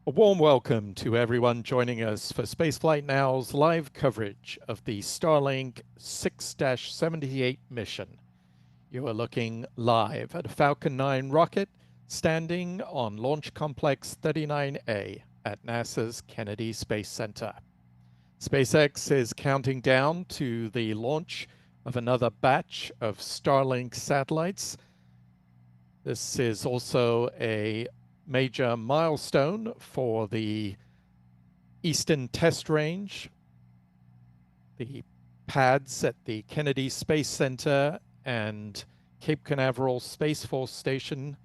A warm welcome to everyone joining us for Spaceflight Now's live coverage of the Starlink 6-78 mission. You are looking live at a Falcon 9 rocket standing on Launch Complex 39A at NASA's Kennedy Space Center. SpaceX is counting down to the launch of another batch of Starlink satellites. This is also a major milestone for the Eastern Test Range, the pads at the Kennedy Space Center and Cape Canaveral Space Force Station.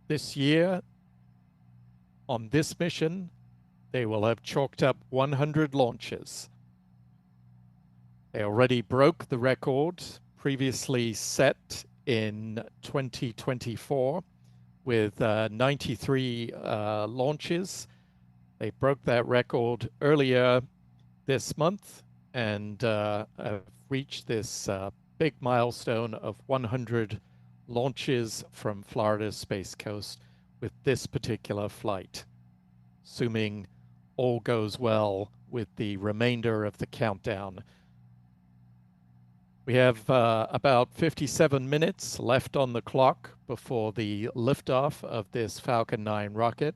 This year, on this mission, they will have chalked up 100 launches. They already broke the record previously set in 2024 with 93 launches. They broke that record earlier this month and have reached this big milestone of 100 launches from Florida's Space Coast with this particular flight, assuming all goes well with the remainder of the countdown. We have about 57 minutes left on the clock before the liftoff of this Falcon 9 rocket.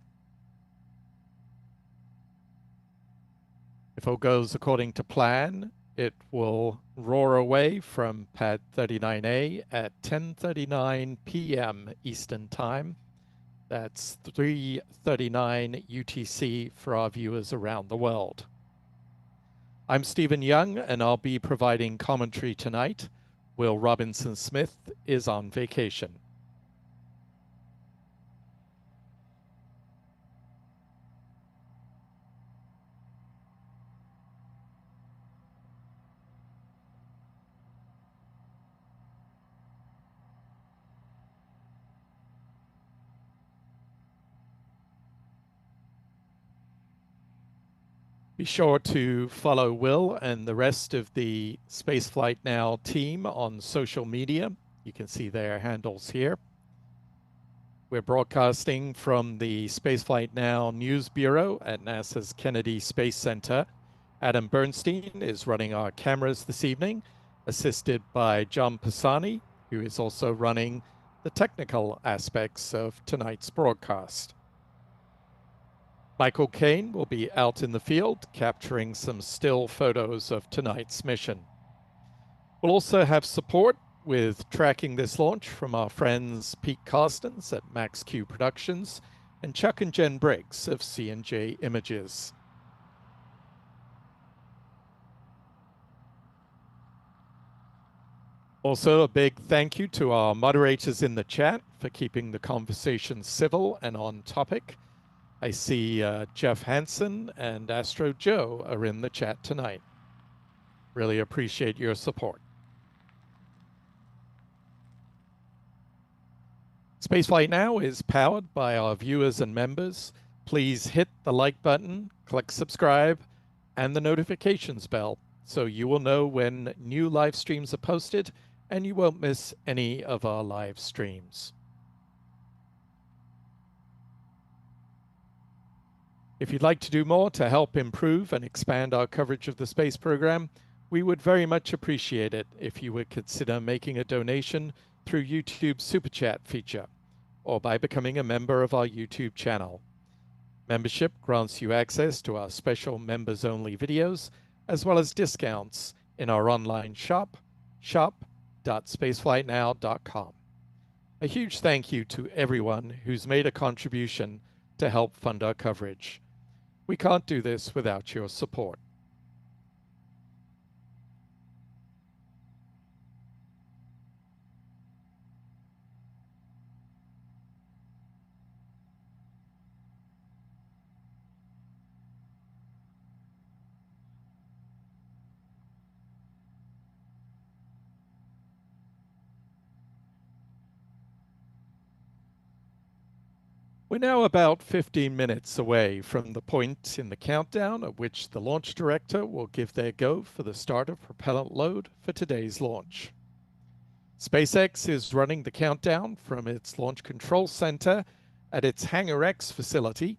If all goes according to plan, it will roar away from pad 39A at 10:39 p.m. Eastern Time. That's 3:39 UTC for our viewers around the world. I'm Stephen Young, and I'll be providing commentary tonight. Will Robinson Smith is on vacation. Be sure to follow Will and the rest of the Spaceflight Now team on social media. You can see their handles here. We're broadcasting from the Spaceflight Now News Bureau at NASA's Kennedy Space Center. Adam Bernstein is running our cameras this evening, assisted by John Pisani, who is also running the technical aspects of tonight's broadcast. Michael Kane will be out in the field capturing some still photos of tonight's mission. We'll also have support with tracking this launch from our friends Pete Carstens at MaxQ Productions and Chuck and Jen Briggs of C&J Images. Also, a big thank you to our moderators in the chat for keeping the conversation civil and on topic. I see Jeff Hansen and Astro Joe are in the chat tonight. Really appreciate your support. Spaceflight Now is powered by our viewers and members. Please hit the like button, click subscribe, and the notifications bell so you will know when new live streams are posted and you won't miss any of our live streams. If you'd like to do more to help improve and expand our coverage of the space program, we would very much appreciate it if you would consider making a donation through YouTube's Super Chat feature or by becoming a member of our YouTube channel. Membership grants you access to our special members-only videos, as well as discounts in our online shop, shop.spaceflightnow.com. A huge thank you to everyone who's made a contribution to help fund our coverage. We can't do this without your support. We're now about 15 minutes away from the point in the countdown at which the launch director will give their go for the start of propellant load for today's launch. SpaceX is running the countdown from its Launch Control Center at its Hangar X facility,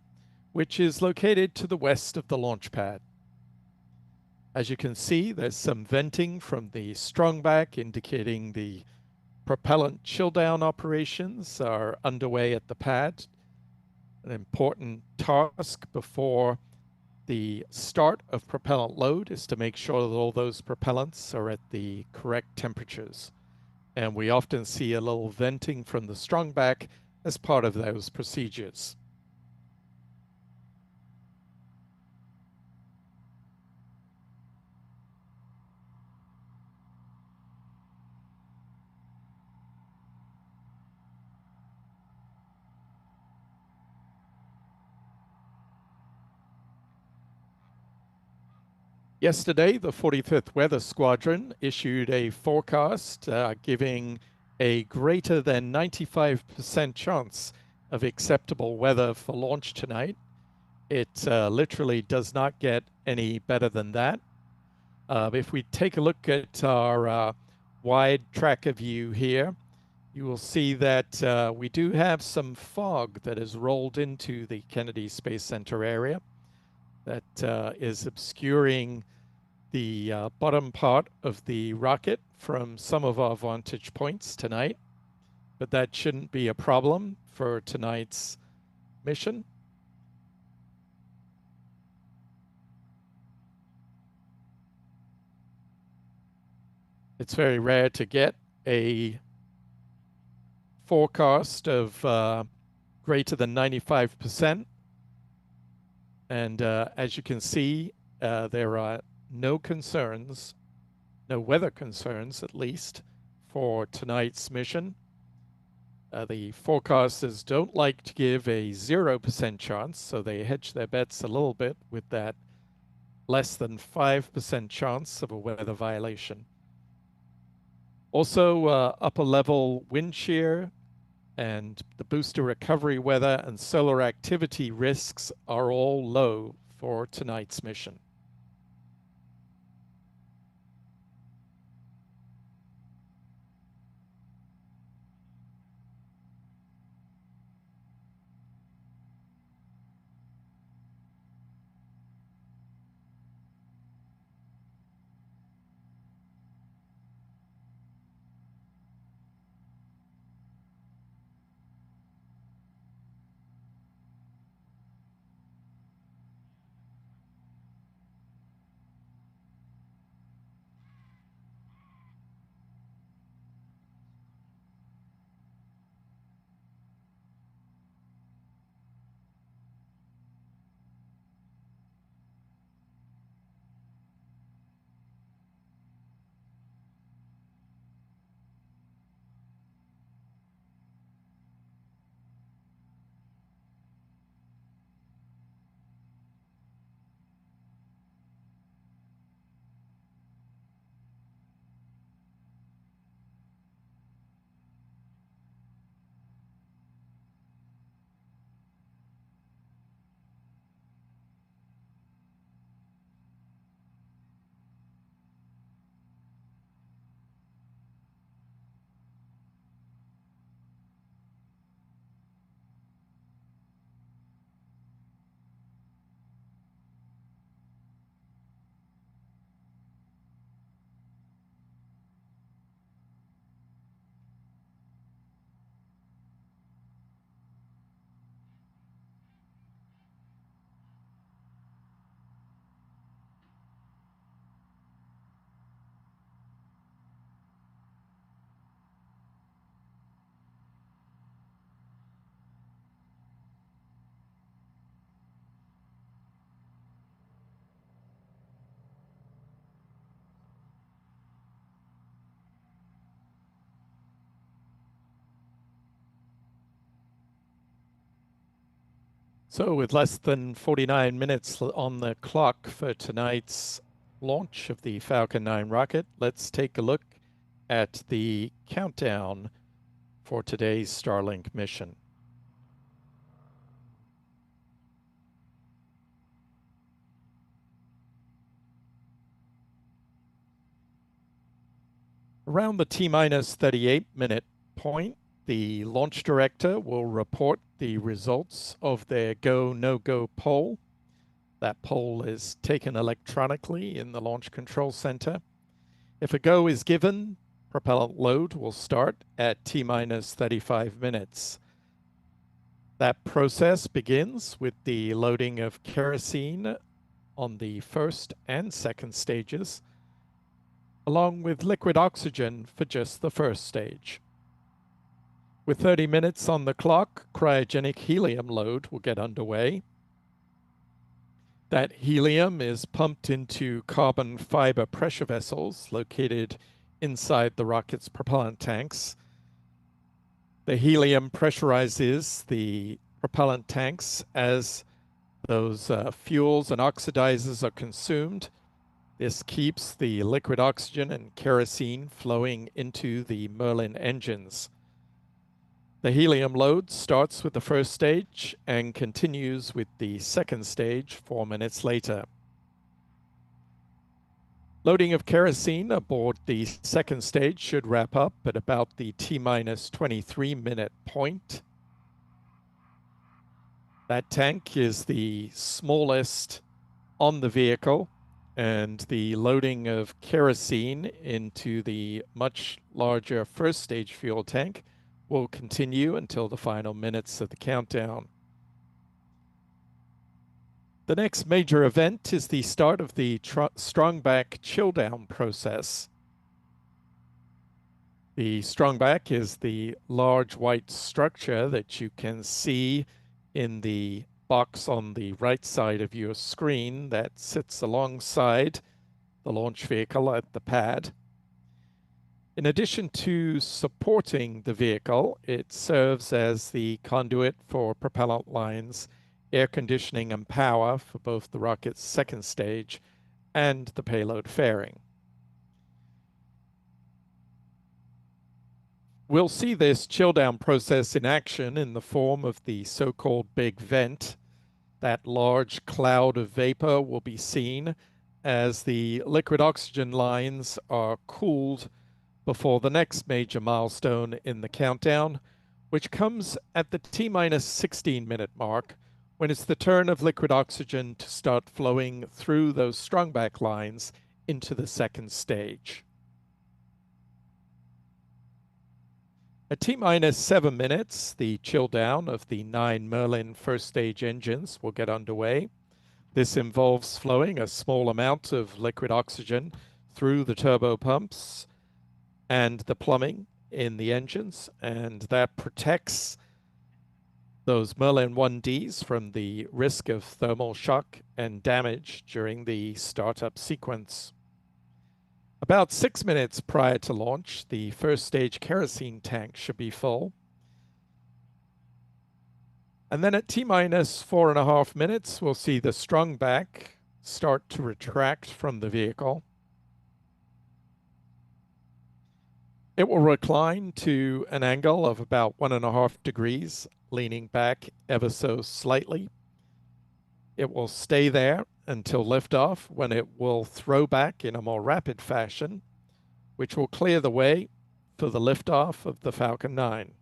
which is located to the west of the launch pad. As you can see, there's some venting from the strongback indicating the propellant chill-down operations are underway at the pad. An important task before the start of propellant load is to make sure that all those propellants are at the correct temperatures. And we often see a little venting from the strongback as part of those procedures. Yesterday, the 45th Weather Squadron issued a forecast giving a greater than 95% chance of acceptable weather for launch tonight. It literally does not get any better than that. If we take a look at our wide tracker view here, you will see that we do have some fog that has rolled into the Kennedy Space Center area that is obscuring the bottom part of the rocket from some of our vantage points tonight, but that shouldn't be a problem for tonight's mission. It's very rare to get a forecast of greater than 95%. And as you can see, there are no concerns, no weather concerns at least, for tonight's mission. The forecasters don't like to give a 0% chance, so they hedge their bets a little bit with that less than 5% chance of a weather violation. Also, upper level wind shear and the booster recovery weather and solar activity risks are all low for tonight's mission. So with less than 49 minutes on the clock for tonight's launch of the Falcon 9 rocket, let's take a look at the countdown for today's Starlink mission. Around the T-minus 38-minute point, the launch director will report the results of their go, no-go poll. That poll is taken electronically in the Launch Control Center. If a go is given, propellant load will start at T-minus 35 minutes. That process begins with the loading of kerosene on the first and second stages, along with liquid oxygen for just the first stage. With 30 minutes on the clock, cryogenic helium load will get underway. That helium is pumped into carbon fiber pressure vessels located inside the rocket's propellant tanks. The helium pressurizes the propellant tanks as those fuels and oxidizers are consumed. This keeps the liquid oxygen and kerosene flowing into the Merlin engines. The helium load starts with the first stage and continues with the second stage 4 minutes later. Loading of kerosene aboard the second stage should wrap up at about the T-minus 23-minute point. That tank is the smallest on the vehicle, and the loading of kerosene into the much larger first stage fuel tank will continue until the final minutes of the countdown. The next major event is the start of the strongback chill-down process. The strongback is the large white structure that you can see in the box on the right side of your screen that sits alongside the launch vehicle at the pad. In addition to supporting the vehicle, it serves as the conduit for propellant lines, air conditioning, and power for both the rocket's second stage and the payload fairing. We'll see this chill-down process in action in the form of the so-called big vent. That large cloud of vapor will be seen as the liquid oxygen lines are cooled before the next major milestone in the countdown, which comes at the T-minus 16-minute mark, when it's the turn of liquid oxygen to start flowing through those strongback lines into the second stage. At T-minus 7 minutes, the chill down of the 9 Merlin first stage engines will get underway. This involves flowing a small amount of liquid oxygen through the turbo pumps and the plumbing in the engines, and that protects those Merlin 1Ds from the risk of thermal shock and damage during the startup sequence. About 6 minutes prior to launch, the first stage kerosene tank should be full. And then at T-minus 4.5 minutes, we'll see the strongback start to retract from the vehicle. It will recline to an angle of about 1.5 degrees, leaning back ever so slightly. It will stay there until liftoff, when it will throw back in a more rapid fashion, which will clear the way for the liftoff of the Falcon 9.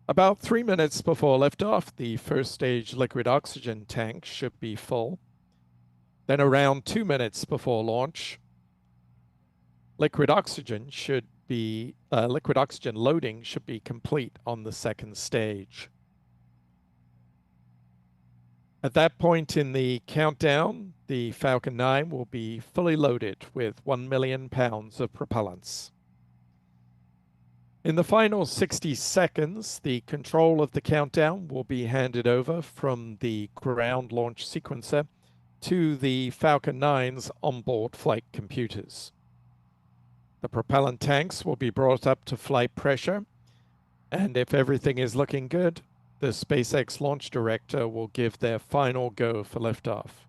About 3 minutes before liftoff, the first stage liquid oxygen tank should be full. Then around 2 minutes before launch, liquid oxygen loading should be complete on the second stage. At that point in the countdown, the Falcon 9 will be fully loaded with 1 million pounds of propellants. In the final 60 seconds, the control of the countdown will be handed over from the ground launch sequencer to the Falcon 9's onboard flight computers. The propellant tanks will be brought up to flight pressure, and if everything is looking good, the SpaceX launch director will give their final go for liftoff.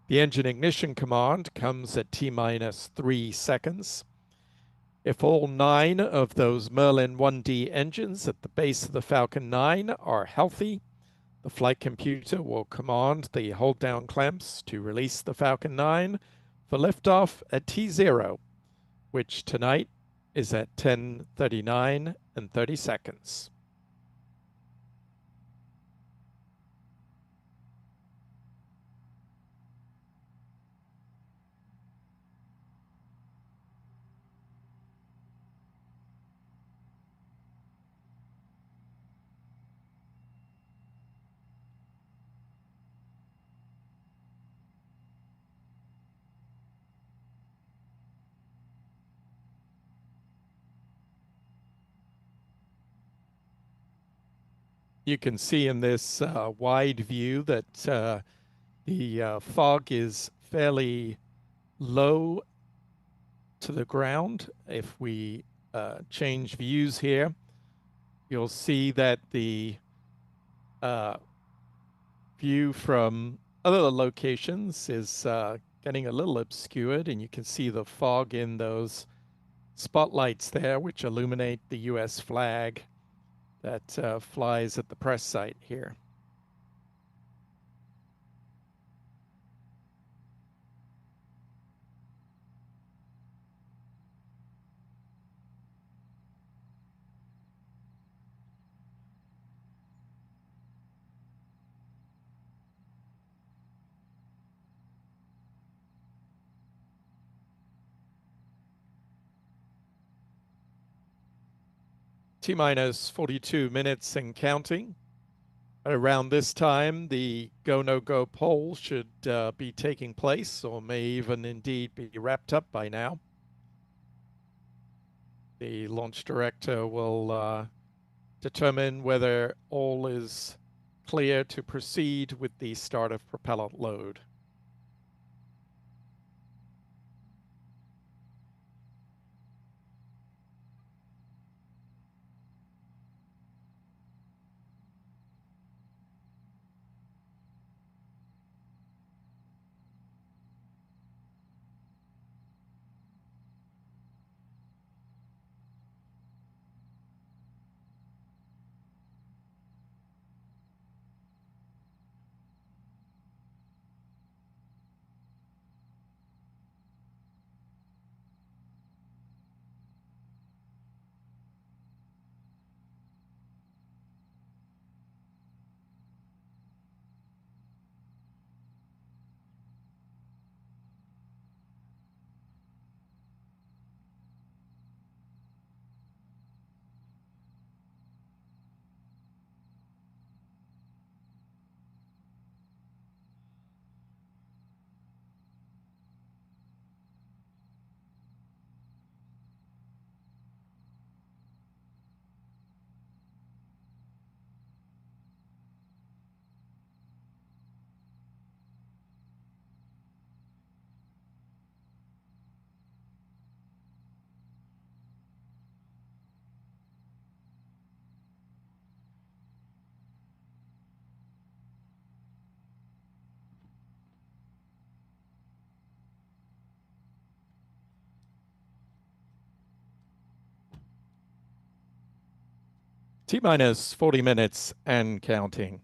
The engine ignition command comes at T-minus 3 seconds. If all 9 of those Merlin 1D engines at the base of the Falcon 9 are healthy, the flight computer will command the hold-down clamps to release the Falcon 9 for liftoff at T0, which tonight is at 10:39 and 30 seconds. You can see in this wide view that the fog is fairly low to the ground. If we change views here, you'll see that the view from other locations is getting a little obscured, and you can see the fog in those spotlights there, which illuminate the US flag that flies at the press site here. T-minus 42 minutes and counting. Around this time, the go, no go poll should be taking place, or may even indeed be wrapped up by now. The launch director will determine whether all is clear to proceed with the start of propellant load. T-minus 40 minutes and counting.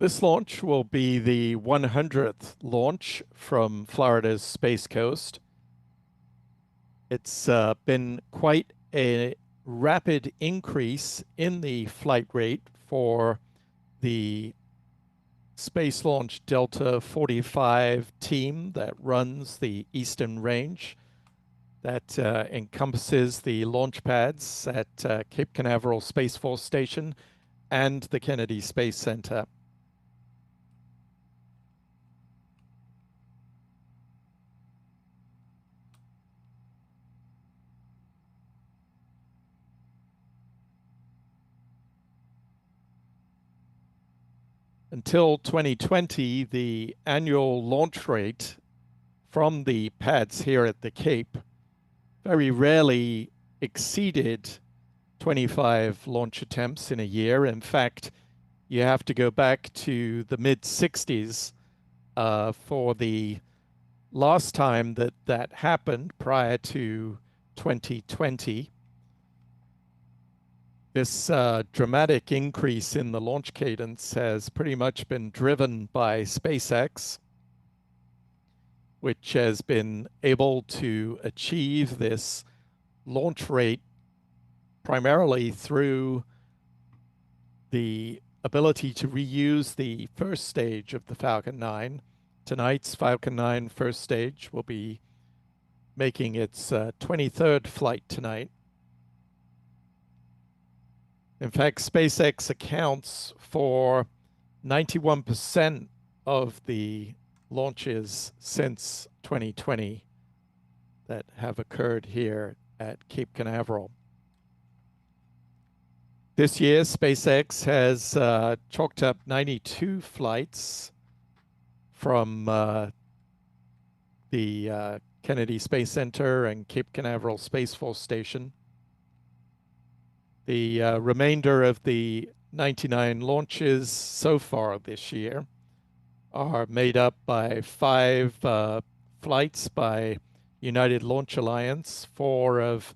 This launch will be the 100th launch from Florida's Space Coast. It's been quite a rapid increase in the flight rate for the Space Launch Delta 45 team that runs the Eastern Range, that encompasses the launch pads at Cape Canaveral Space Force Station and the Kennedy Space Center. Until 2020, the annual launch rate from the pads here at the Cape very rarely exceeded 25 launch attempts in a year. In fact, you have to go back to the mid-60s for the last time that happened, prior to 2020. This dramatic increase in the launch cadence has pretty much been driven by SpaceX, which has been able to achieve this launch rate primarily through the ability to reuse the first stage of the Falcon 9. Tonight's Falcon 9 first stage will be making its 23rd flight tonight. In fact, SpaceX accounts for 91% of the launches since 2020 that have occurred here at Cape Canaveral. This year, SpaceX has chalked up 92 flights from the Kennedy Space Center and Cape Canaveral Space Force Station. The remainder of the 99 launches so far this year are made up by 5 flights by United Launch Alliance, 4 of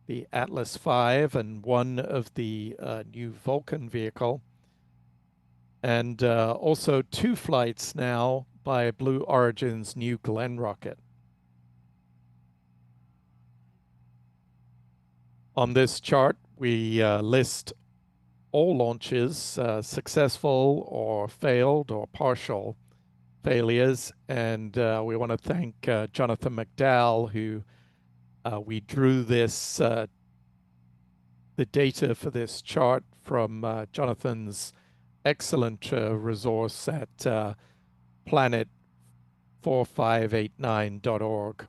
the Atlas V, and 1 of the new Falcon vehicle, and also 2 flights now by Blue Origin's New Glenn rocket. On this chart, we list all launches, successful or failed or partial failures, and we want to thank Jonathan McDowell, who we drew this the data for this chart from Jonathan's excellent resource at planet4589.org.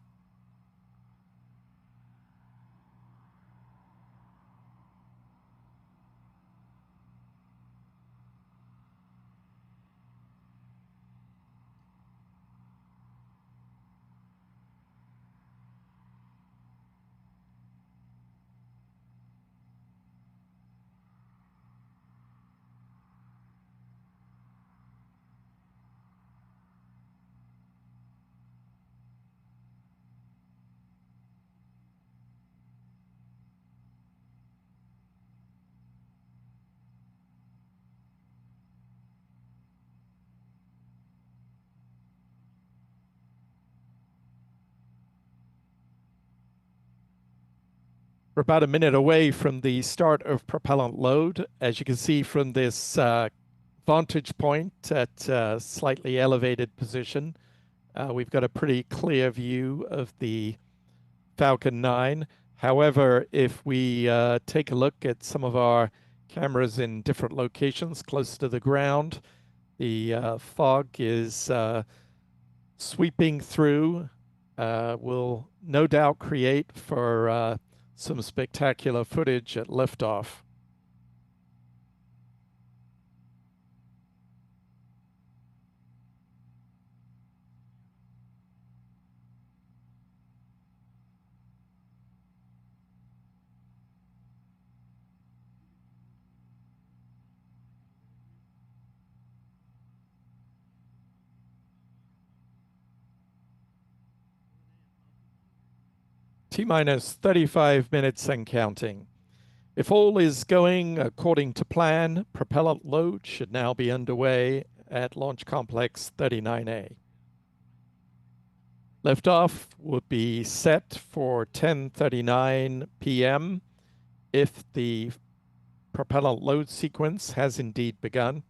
We're about a minute away from the start of propellant load. As you can see from this vantage point at a slightly elevated position, we've got a pretty clear view of the Falcon 9. However, if we take a look at some of our cameras in different locations close to the ground, the fog is sweeping through, will no doubt create for some spectacular footage at liftoff. T-minus 35 minutes and counting. If all is going according to plan, propellant load should now be underway at Launch Complex 39A. Liftoff would be set for 10:39 p.m. if the propellant load sequence has indeed begun.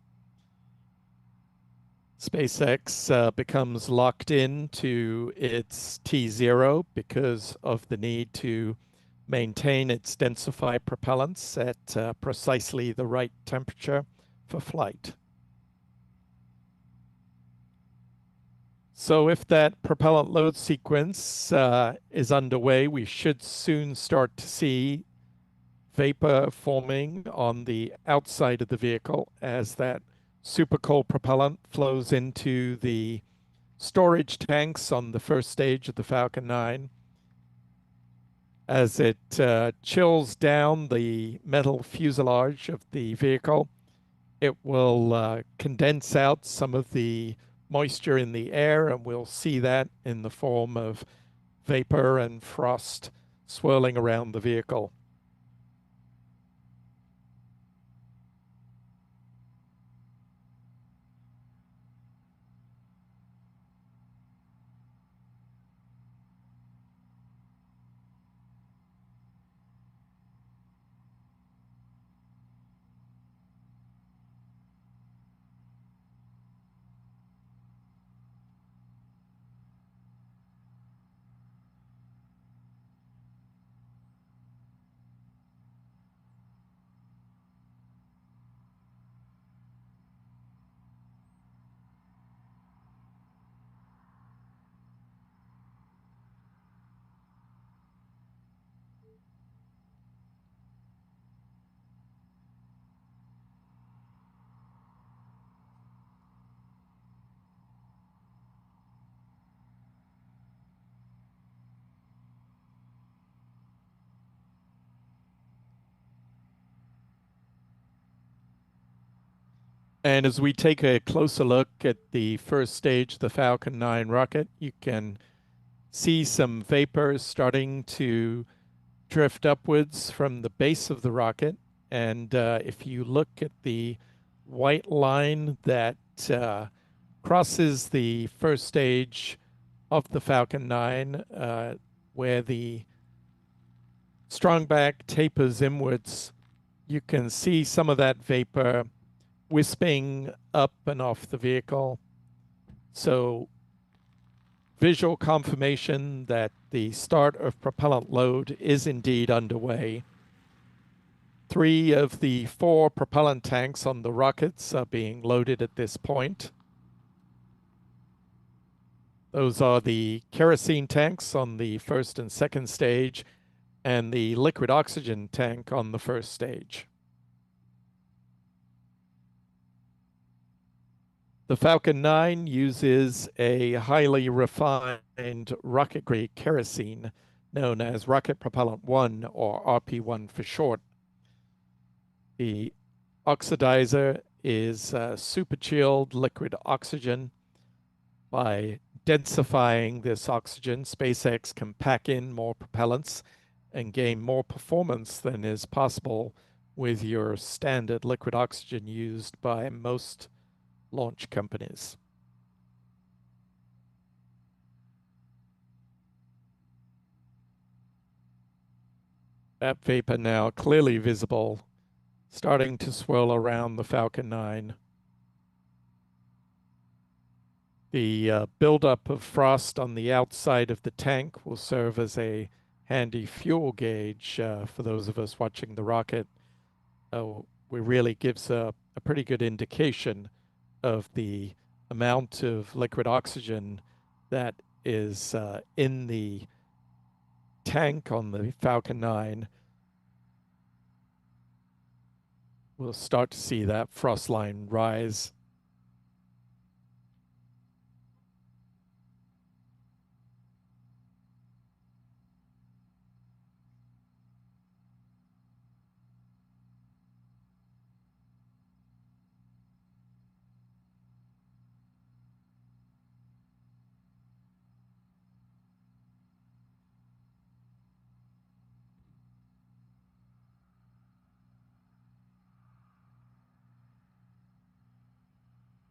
SpaceX becomes locked in to its T0 because of the need to maintain its densified propellants at precisely the right temperature for flight. So if that propellant load sequence is underway, we should soon start to see vapor forming on the outside of the vehicle as that super cold propellant flows into the storage tanks on the first stage of the Falcon 9. As it chills down the metal fuselage of the vehicle, it will condense out some of the moisture in the air, and we'll see that in the form of vapor and frost swirling around the vehicle. And as we take a closer look at the first stage, the Falcon 9 rocket, you can see some vapor starting to drift upwards from the base of the rocket. And if you look at the white line that crosses the first stage of the Falcon 9, where the strongback tapers inwards, you can see some of that vapor wisping up and off the vehicle. So visual confirmation that the start of propellant load is indeed underway. 3 of the 4 propellant tanks on the rockets are being loaded at this point. Those are the kerosene tanks on the first and second stage, and the liquid oxygen tank on the first stage. The Falcon 9 uses a highly refined rocket-grade kerosene known as Rocket Propellant 1, or RP1 for short. The oxidizer is super chilled liquid oxygen. By densifying this oxygen, SpaceX can pack in more propellants and gain more performance than is possible with your standard liquid oxygen used by most launch companies. That vapor now clearly visible, starting to swirl around the Falcon 9. The buildup of frost on the outside of the tank will serve as a handy fuel gauge for those of us watching the rocket. It really gives a pretty good indication of the amount of liquid oxygen that is in the tank on the Falcon 9. We'll start to see that frost line rise.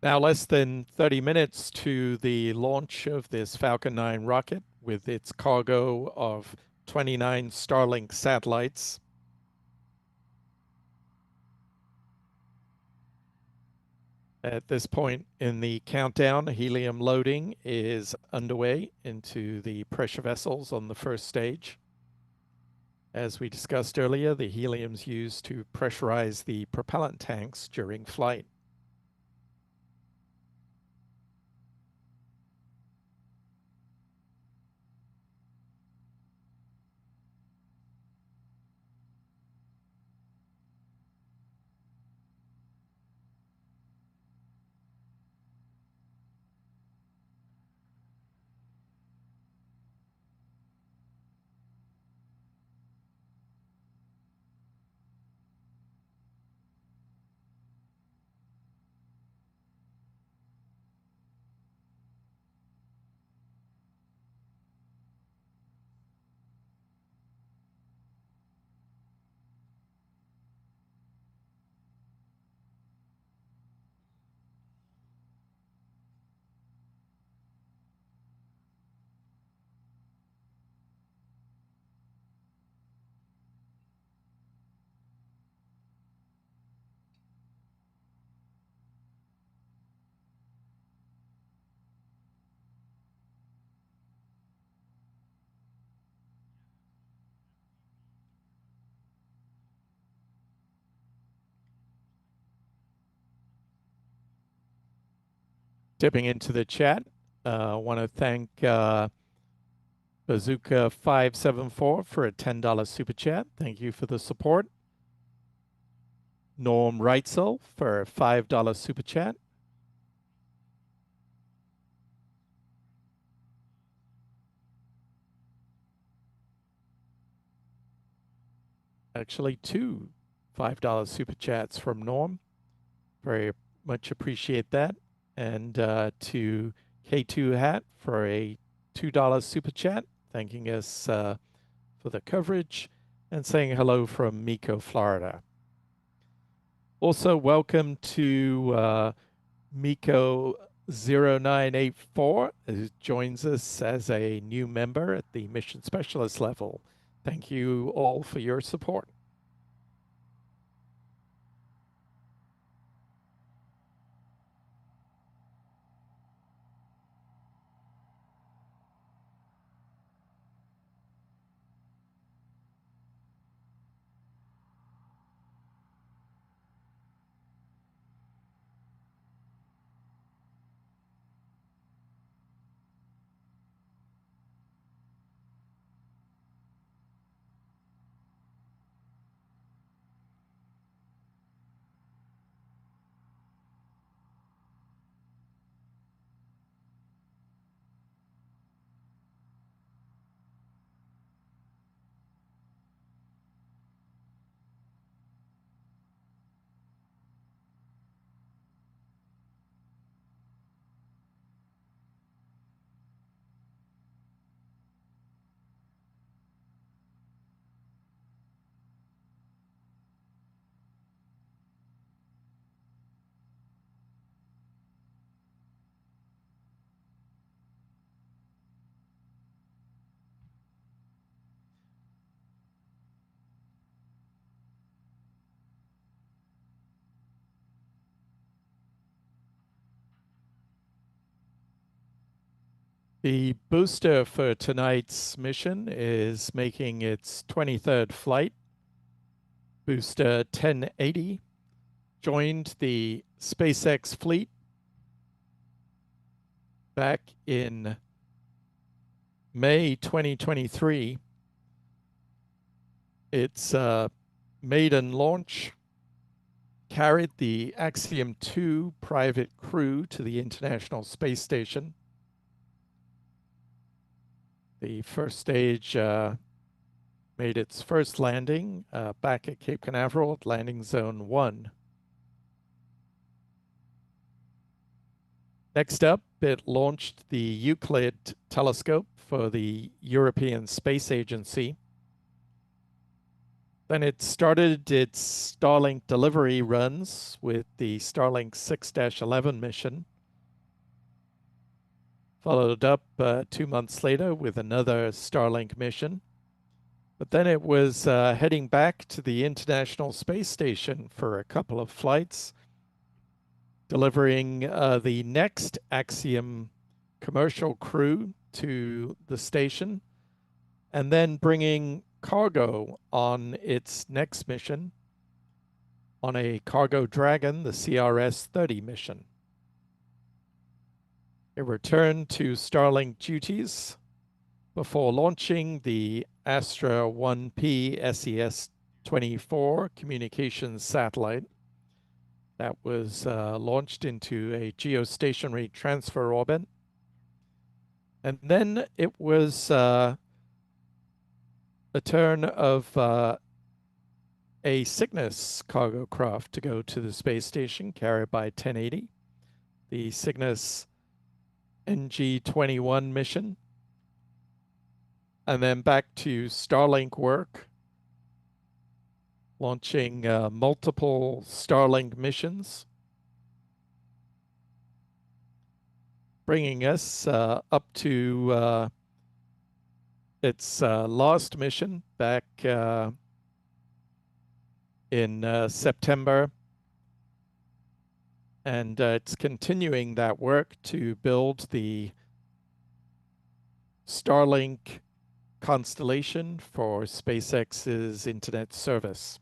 Now less than 30 minutes to the launch of this Falcon 9 rocket with its cargo of 29 Starlink satellites. At this point in the countdown, helium loading is underway into the pressure vessels on the first stage. As we discussed earlier, the helium's used to pressurize the propellant tanks during flight. Dipping into the chat, I want to thank Bazooka574 for a $10 super chat. Thank you for the support. Norm Reitzel for a $5 super chat. Actually, 2 $5 super chats from Norm. Very much appreciate that. And to K2 Hat for a $2 super chat, thanking us for the coverage and saying hello from Mico, Florida. Also, welcome to Miko0984, who joins us as a new member at the mission specialist level. Thank you all for your support. The booster for tonight's mission is making its 23rd flight. Booster 1080 joined the SpaceX fleet back in May 2023. Its maiden launch carried the Axiom 2 private crew to the International Space Station. The first stage made its first landing back at Cape Canaveral at landing zone 1. Next up, it launched the Euclid telescope for the European Space Agency. Then it started its Starlink delivery runs with the Starlink 6-11 mission, followed up 2 months later with another Starlink mission. But then it was heading back to the International Space Station for a couple of flights, delivering the next Axiom commercial crew to the station, and then bringing cargo on its next mission on a Cargo Dragon, the CRS-30 mission. It returned to Starlink duties before launching the Astra 1P SES-24 communications satellite that was launched into a geostationary transfer orbit. And then it was a turn of a Cygnus cargo craft to go to the space station, carried by 1080, the Cygnus NG-21 mission, and then back to Starlink work, launching multiple Starlink missions, bringing us up to its last mission back in September. And it's continuing that work to build the Starlink constellation for SpaceX's internet service.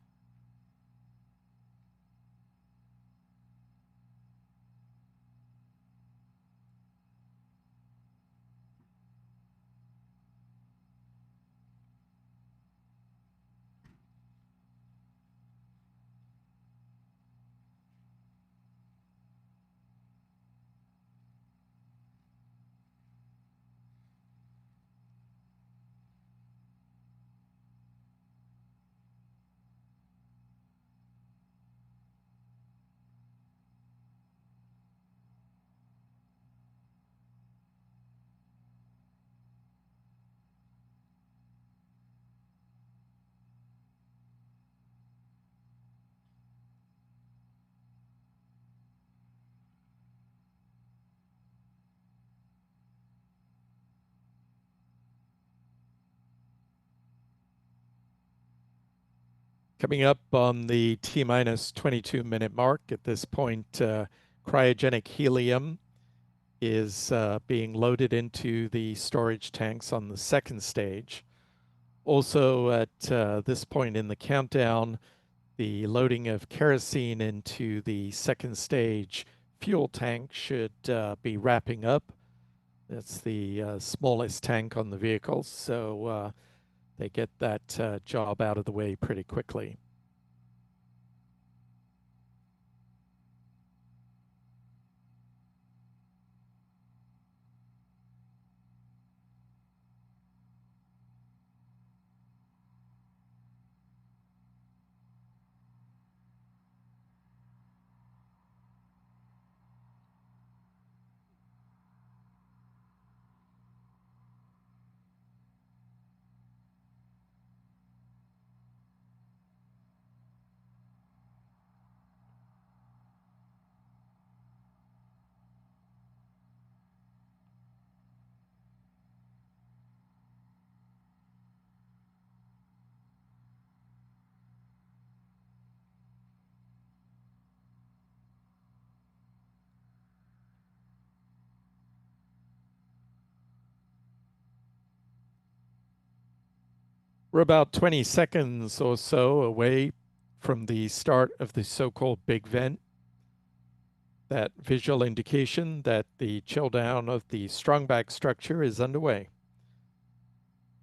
Coming up on the T-minus 22-minute mark. At this point, cryogenic helium is being loaded into the storage tanks on the second stage. Also, at this point in the countdown, the loading of kerosene into the second stage fuel tank should be wrapping up. That's the smallest tank on the vehicle, so they get that job out of the way pretty quickly. We're about 20 seconds or so away from the start of the so-called big vent. That visual indication that the chill down of the strongback structure is underway.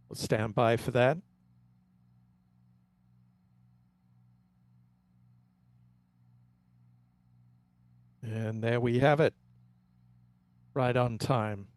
We'll stand by for that. And there we have it, right on time.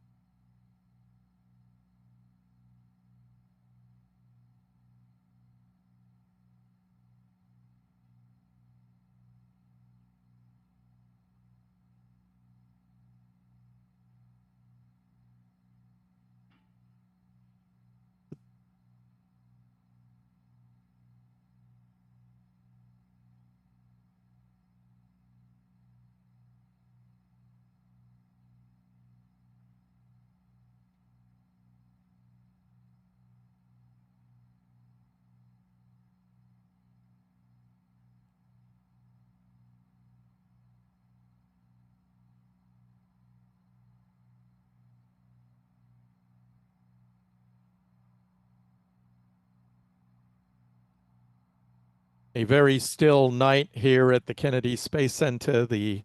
A very still night here at the Kennedy Space Center. The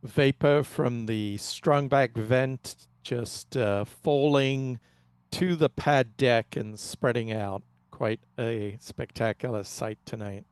vapor from the strongback vent just falling to the pad deck and spreading out. Quite a spectacular sight tonight.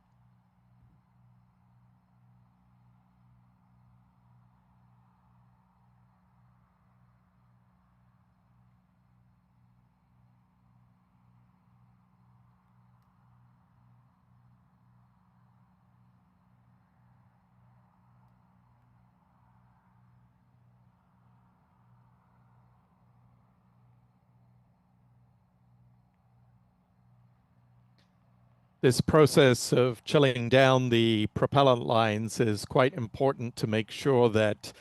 This process of chilling down the propellant lines is quite important to make sure that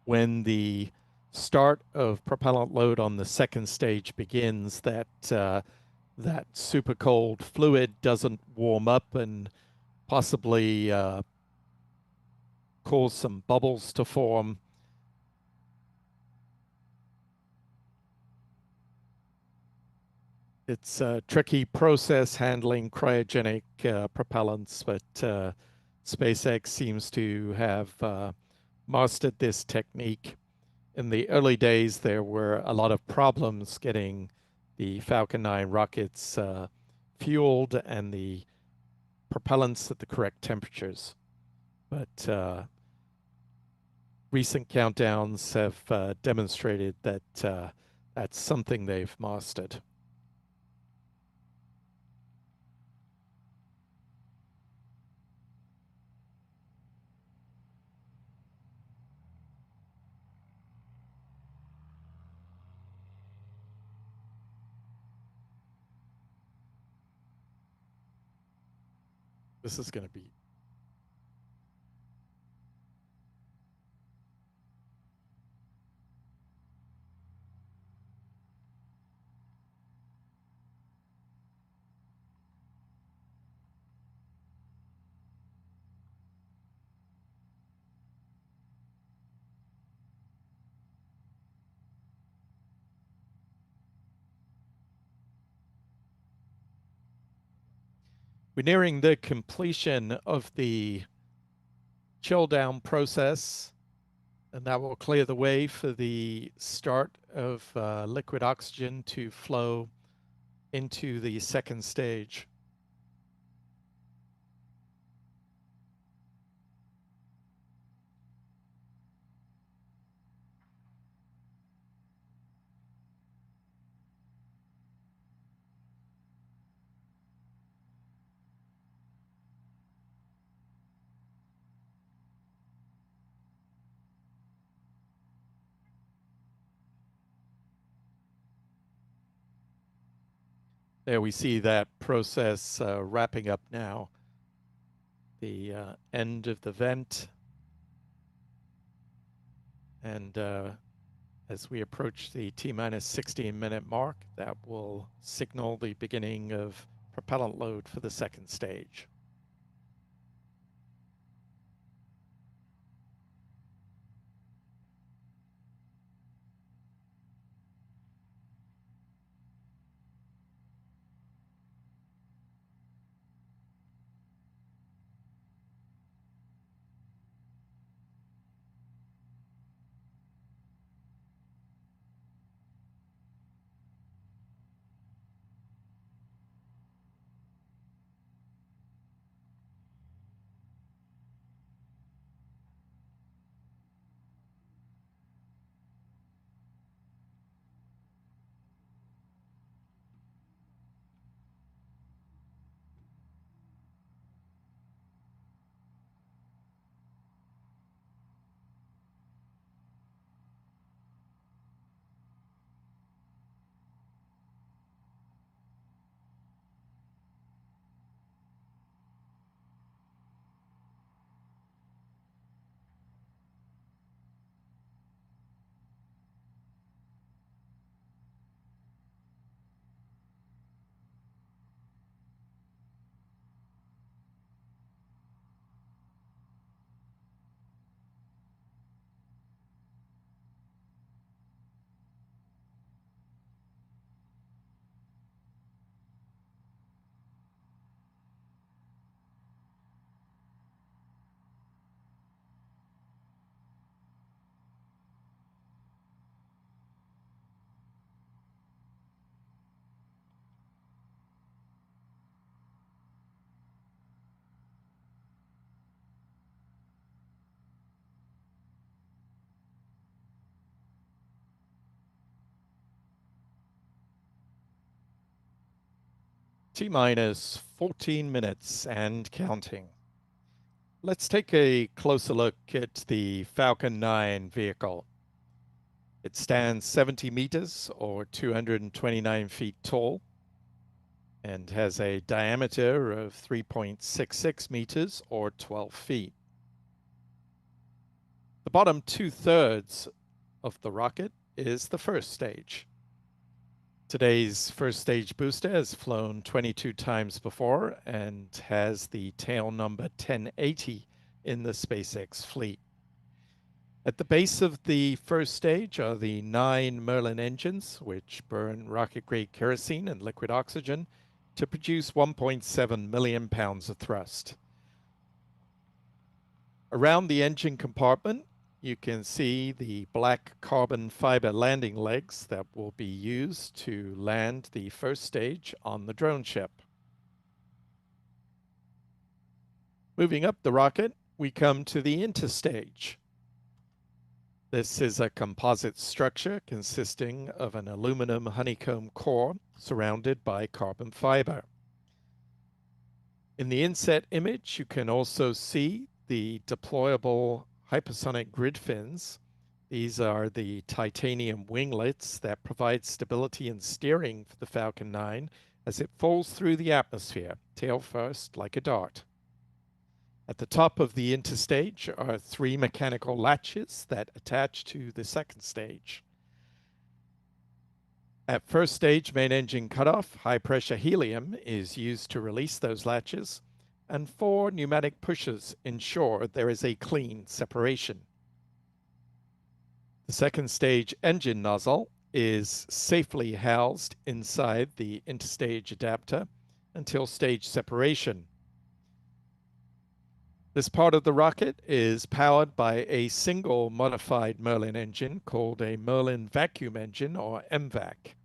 when the start of propellant load on the second stage begins, that that super cold fluid doesn't warm up and possibly cause some bubbles to form. It's a tricky process handling cryogenic propellants, but SpaceX seems to have mastered this technique. In the early days, there were a lot of problems getting the Falcon 9 rockets fueled and the propellants at the correct temperatures. But recent countdowns have demonstrated that that's something they've mastered. This is going to be We're nearing the completion of the chill down process, and that will clear the way for the start of liquid oxygen to flow into the second stage. There we see that process wrapping up now. The end of the vent. And as we approach the T-minus 16-minute mark, that will signal the beginning of propellant load for the second stage. T-minus 14 minutes and counting. Let's take a closer look at the Falcon 9 vehicle. It stands 70 meters or 229 feet tall and has a diameter of 3.66 meters or 12 feet. The bottom 2/3 of the rocket is the first stage. Today's first stage booster has flown 22 times before and has the tail number 1080 in the SpaceX fleet. At the base of the first stage are the 9 Merlin engines, which burn rocket-grade kerosene and liquid oxygen to produce 1.7 million pounds of thrust. Around the engine compartment, you can see the black carbon fiber landing legs that will be used to land the first stage on the drone ship. Moving up the rocket, we come to the interstage. This is a composite structure consisting of an aluminum honeycomb core surrounded by carbon fiber. In the inset image, you can also see the deployable hypersonic grid fins. These are the titanium winglets that provide stability and steering for the Falcon 9 as it falls through the atmosphere, tail first, like a dart. At the top of the interstage are 3 mechanical latches that attach to the second stage. At first stage main engine cutoff, high pressure helium is used to release those latches, and 4 pneumatic pushes ensure there is a clean separation. The second stage engine nozzle is safely housed inside the interstage adapter until stage separation. This part of the rocket is powered by a single modified Merlin engine called a Merlin vacuum engine, or MVAC.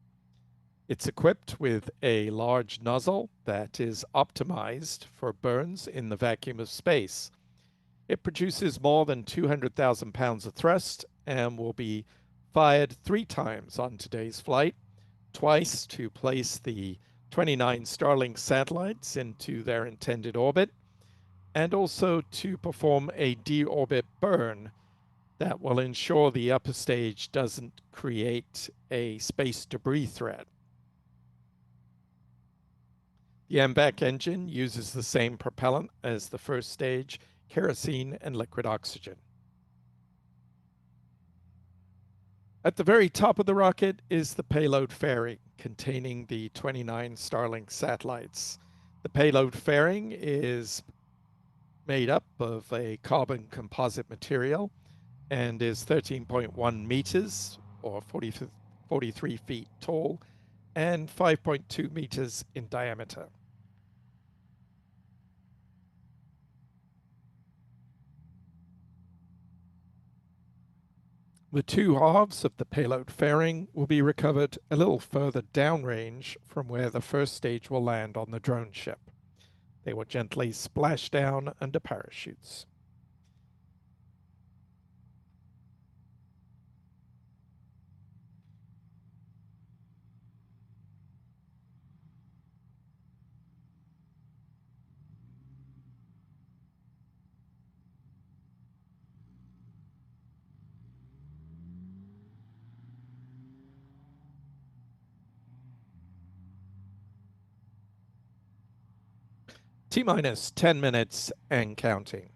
It's equipped with a large nozzle that is optimized for burns in the vacuum of space. It produces more than 200,000 pounds of thrust and will be fired 3 times on today's flight, twice to place the 29 Starlink satellites into their intended orbit, and also to perform a deorbit burn that will ensure the upper stage doesn't create a space debris threat. The MVAC engine uses the same propellant as the first stage, kerosene and liquid oxygen. At the very top of the rocket is the payload fairing, containing the 29 Starlink satellites. The payload fairing is made up of a carbon composite material and is 13.1 meters, or 43 feet tall, and 5.2 meters in diameter. The 2 halves of the payload fairing will be recovered a little further downrange from where the first stage will land on the drone ship. They will gently splash down under parachutes. T-minus 10 minutes and counting.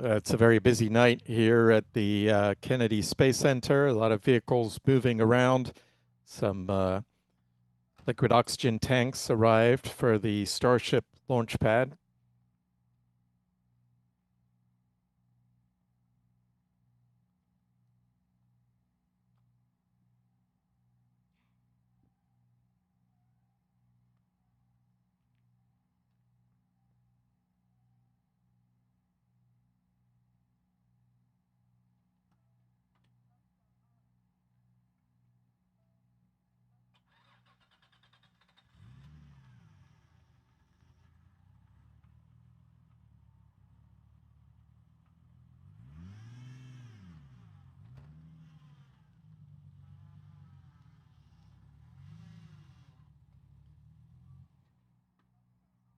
It's a very busy night here at the Kennedy Space Center. A lot of vehicles moving around. Some liquid oxygen tanks arrived for the Starship launch pad.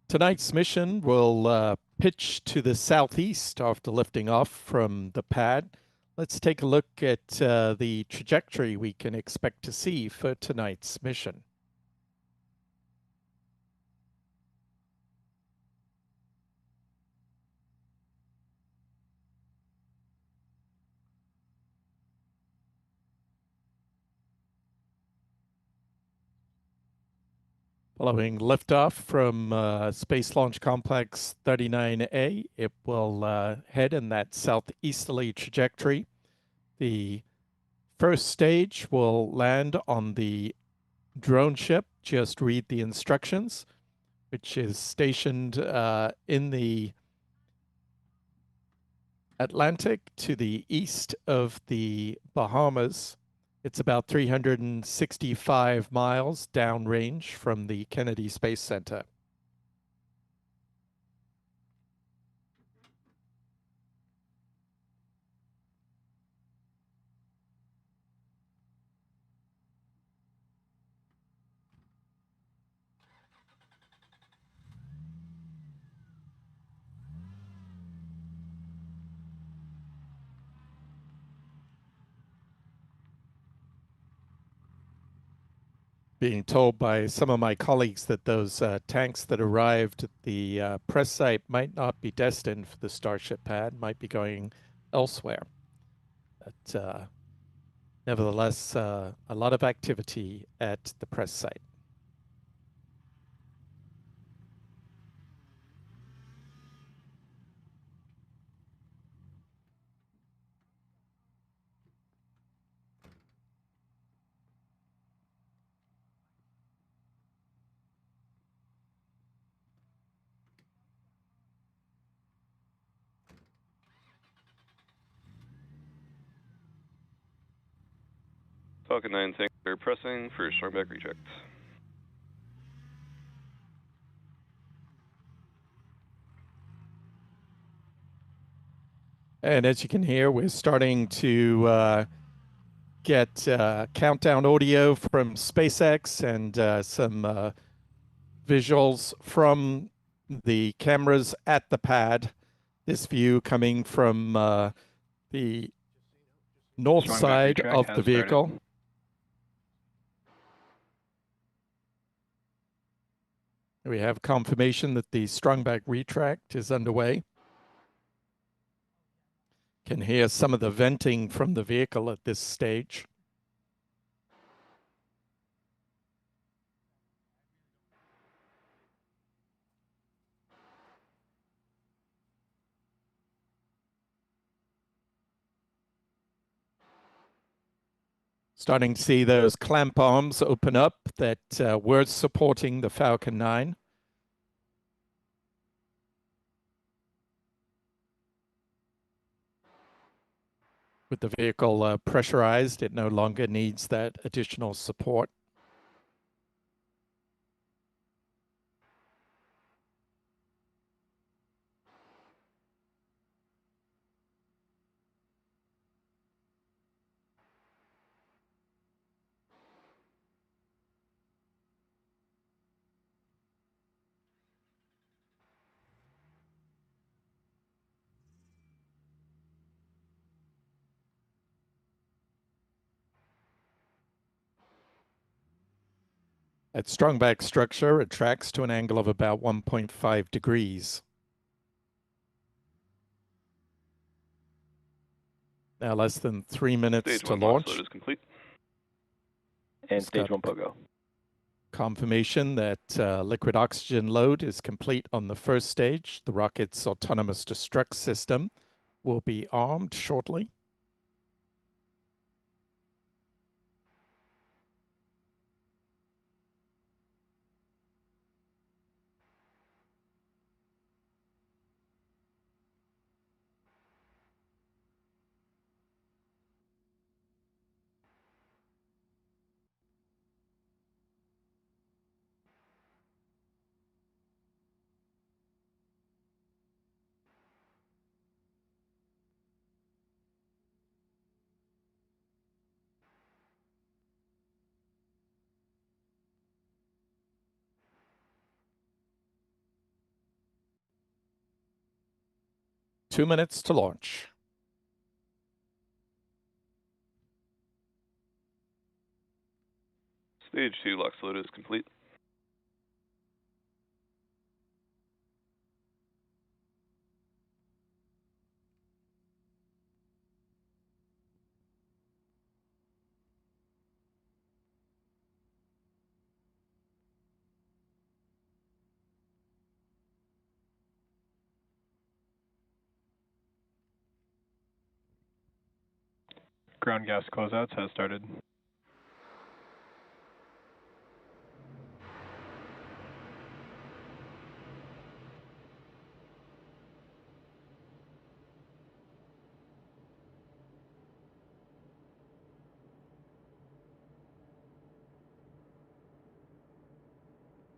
Tonight's mission will pitch to the southeast after lifting off from the pad. Let's take a look at the trajectory we can expect to see for tonight's mission. Following liftoff from Space Launch Complex 39A, it will head in that southeasterly trajectory. The first stage will land on the drone ship. Just read the instructions, which is stationed in the Atlantic to the east of the Bahamas. It's about 365 miles downrange from the Kennedy Space Center. Being told by some of my colleagues that those tanks that arrived at the press site might not be destined for the Starship pad, might be going elsewhere. But nevertheless, a lot of activity at the press site. Falcon 9 tanks are pressing for strong back recheck. And as you can hear, we're starting to get countdown audio from SpaceX and some visuals from the cameras at the pad. This view coming from the north side of the vehicle. Started. We have confirmation that the strong back retract is underway. Can hear some of the venting from the vehicle at this stage. Starting to see those clamp arms open up that were supporting the Falcon 9. With the vehicle pressurized, it no longer needs that additional support. That strong back structure retracts to an angle of about 1.5 degrees. Now less than 3 minutes to launch. Stage 1 box load is complete. And stage 1 pogo. Confirmation that liquid oxygen load is complete on the first stage. The rocket's autonomous destruct system will be armed shortly. 2 minutes to launch. Stage 2 LOX load is complete. Ground gas closeouts has started.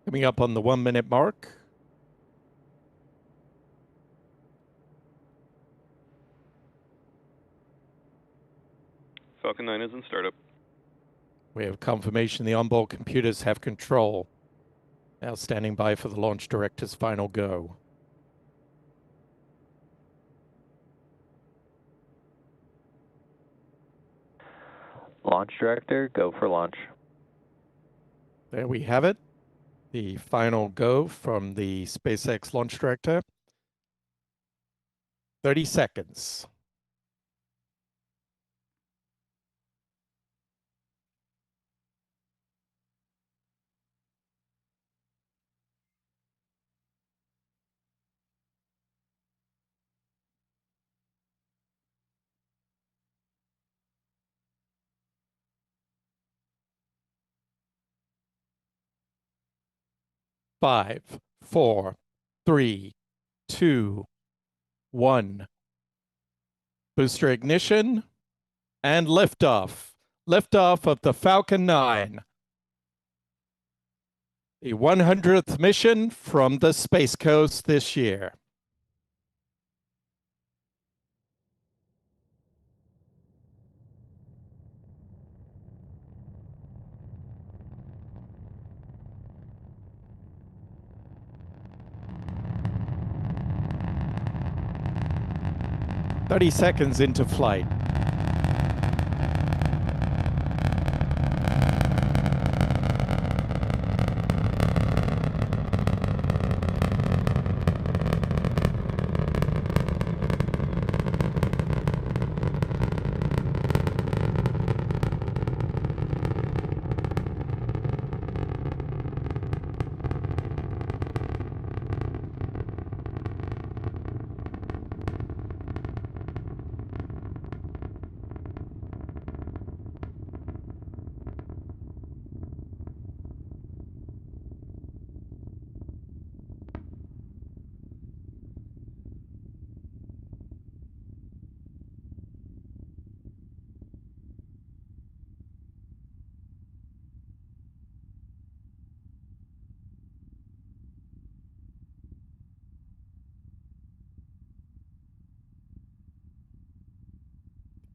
Coming up on the 1 minute mark. Falcon 9 is in startup. We have confirmation the onboard computers have control. Now standing by for the launch director's final go. Launch director, go for launch. There we have it. The final go from the SpaceX launch director. 30 seconds. Five, 4, 3, 2, 1. Booster ignition and liftoff. Liftoff of the Falcon 9. The 100th mission from the Space Coast this year. "30 seconds into flight.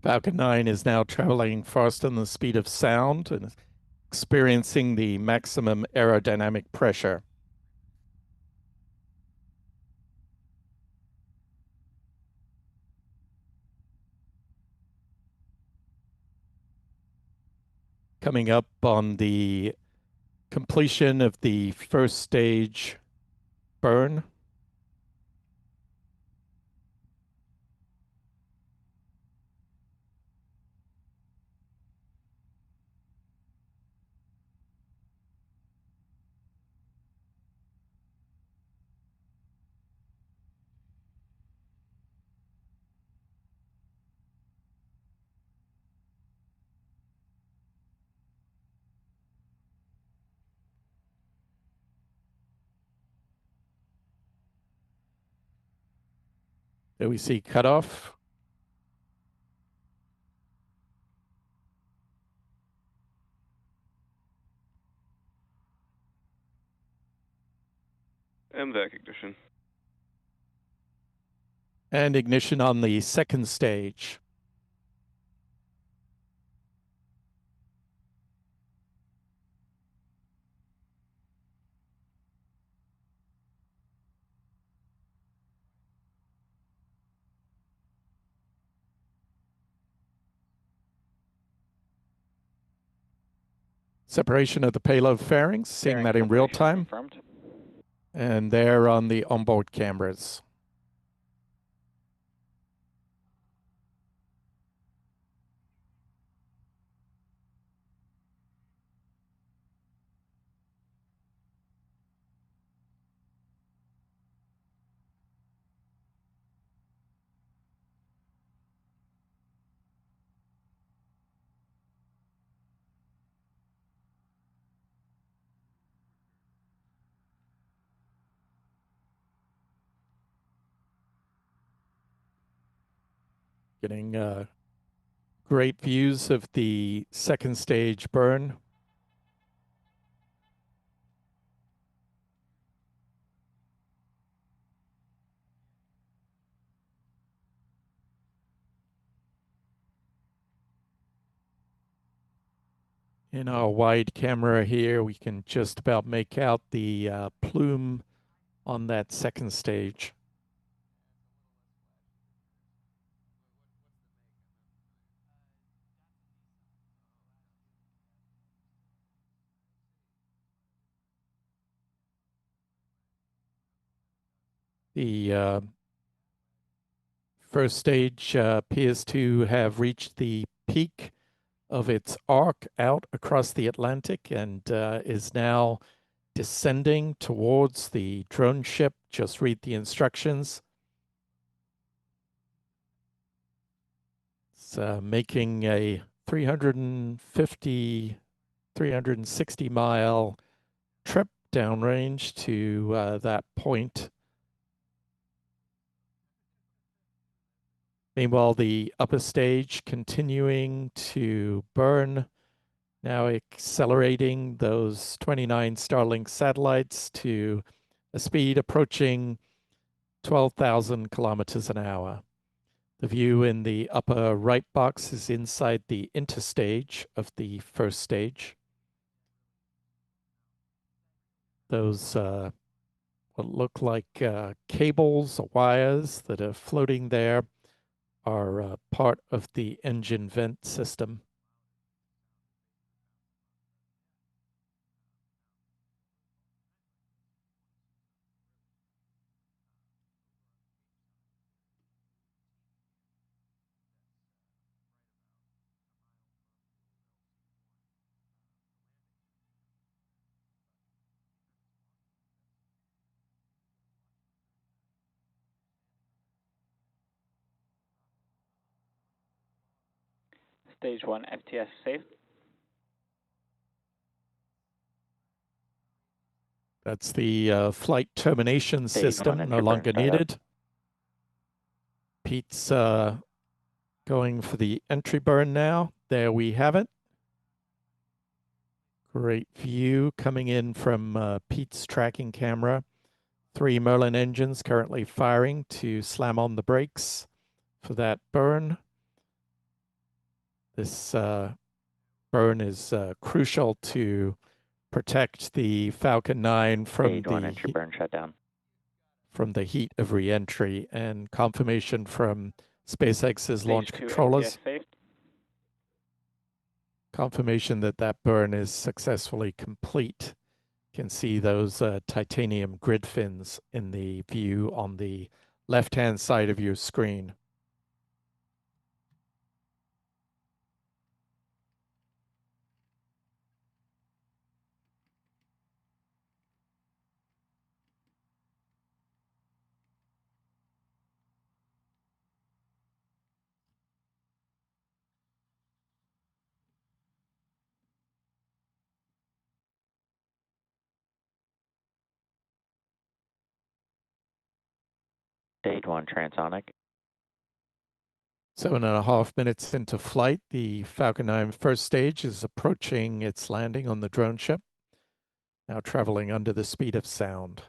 Falcon 9 is now traveling faster than the speed of sound and experiencing the maximum aerodynamic pressure. Coming up on the completion of the first stage burn. There we see cutoff. MVAC ignition. And ignition on the second stage. Separation of the payload fairings, seeing that in real time. Confirmed. And they're on the onboard cameras. Getting great views of the second stage burn. In our wide camera here, we can just about make out the plume on that second stage. The first stage appears to have reached the peak of its arc out across the Atlantic and is now descending towards the drone ship. Just read the instructions. It's making a 350, 360 mile trip downrange to that point. Meanwhile, the upper stage continuing to burn, now accelerating those 29 Starlink satellites to a speed approaching 12,000 kilometers an hour. The view in the upper right box is inside the interstage of the first stage. Those what look like cables or wires that are floating there are part of the engine vent system. Stage 1 FTS safe. That's the flight termination Stage system, 1 no entry burn longer shut up. needed. Pete's going for the entry burn now. There we have it. Great view coming in from Pete's tracking camera. 3 Merlin engines currently firing to slam on the brakes for that burn. This burn is crucial to protect the Falcon 9 from Stage 1 entry burn shutdown. From the heat of reentry, and confirmation from SpaceX's launch Stage 2 controllers. FTS safe. Confirmation that that burn is successfully complete. You can see those titanium grid fins in the view on the left-hand side of your screen. Stage 1 transonic. 7.5 minutes into flight, the Falcon 9 first stage is approaching its landing on the drone ship, now traveling under the speed of sound.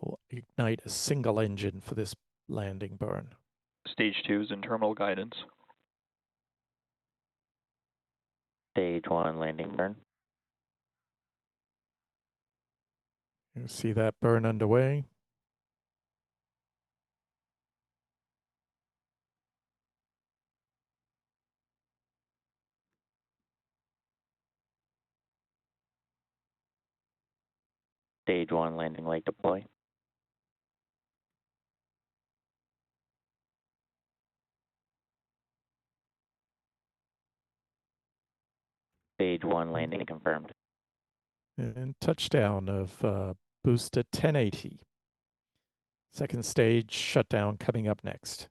We'll ignite a single engine for this landing burn. Stage 2 is in terminal guidance. Stage 1 landing burn. You see that burn underway. Stage 1 landing leg deploy. Stage 1 landing confirmed. And touchdown of boost at 1080. Second stage shutdown coming up next.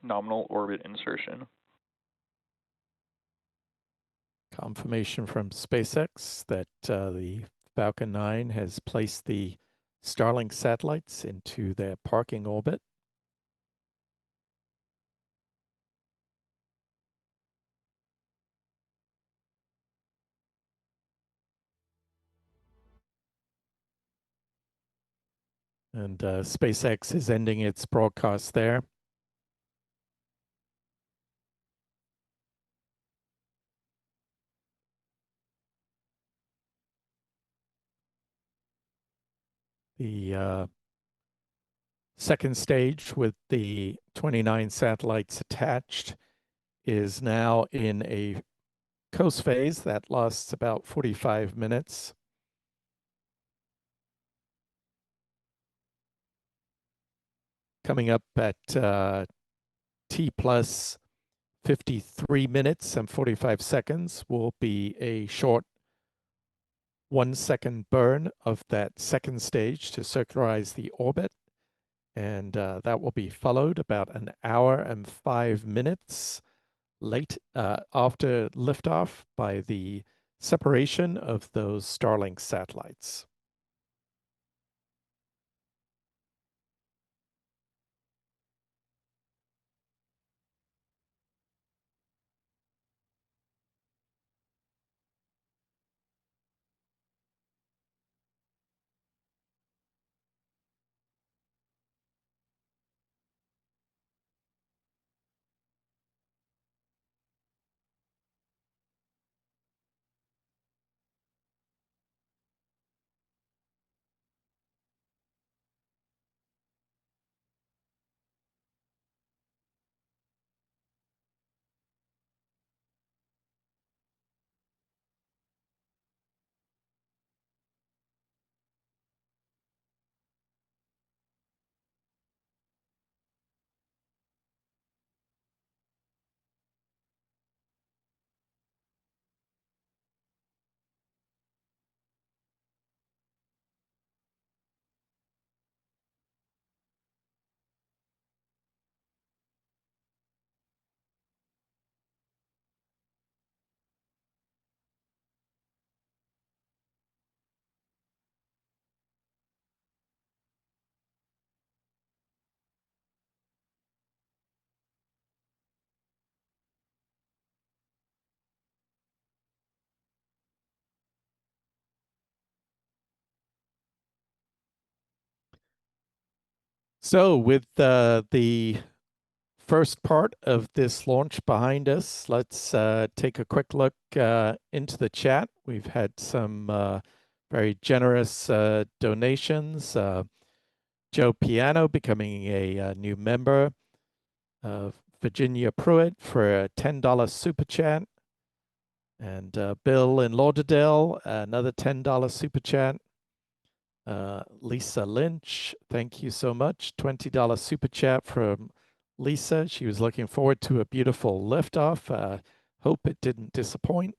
Nominal orbit insertion. Confirmation from SpaceX that the Falcon 9 has placed the Starlink satellites into their parking orbit. And SpaceX is ending its broadcast there. The second stage with the 29 satellites attached is now in a coast phase that lasts about 45 minutes. Coming up at T plus 53 minutes and 45 seconds will be a short 1 second burn of that second stage to circularize the orbit. And that will be followed about an hour and 5 minutes late after liftoff by the separation of those Starlink satellites. So with the first part of this launch behind us, let's take a quick look into the chat. We've had some very generous donations. Joe Piano becoming a new member. Virginia Pruitt for a $10 super chat. And Bill in Lauderdale, another $10 super chat. Lisa Lynch, thank you so much. $20 super chat from Lisa. She was looking forward to a beautiful liftoff. Hope it didn't disappoint.